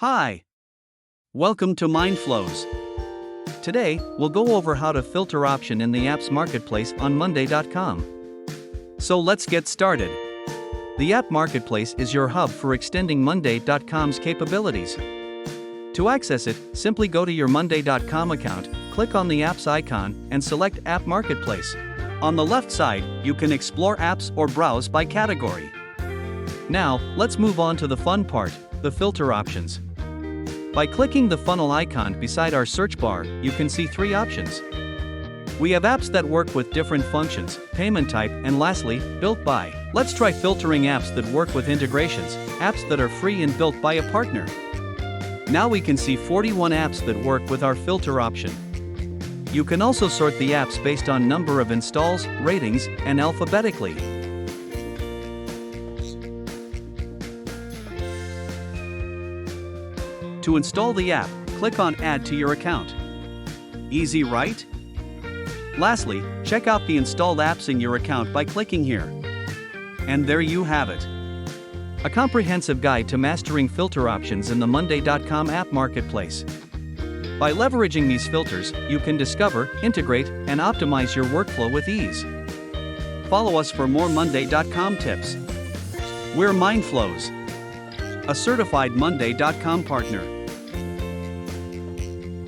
Hi! Welcome to MindFlows. Today, we'll go over how to filter option in the apps marketplace on Monday.com. So let's get started. The app marketplace is your hub for extending Monday.com's capabilities. To access it, simply go to your Monday.com account, click on the apps icon, and select App Marketplace. On the left side, you can explore apps or browse by category. Now, let's move on to the fun part, the filter options. By clicking the funnel icon beside our search bar, you can see three options. We have apps that work with different functions, payment type, and lastly, built by. Let's try filtering apps that work with integrations, apps that are free and built by a partner. Now we can see 41 apps that work with our filter option. You can also sort the apps based on number of installs, ratings, and alphabetically. To install the app, click on Add to your account. Easy, right? Lastly, check out the installed apps in your account by clicking here. And there you have it. A comprehensive guide to mastering filter options in the Monday.com app marketplace. By leveraging these filters, you can discover, integrate, and optimize your workflow with ease. Follow us for more Monday.com tips. We're MindFlows, a certified Monday.com partner.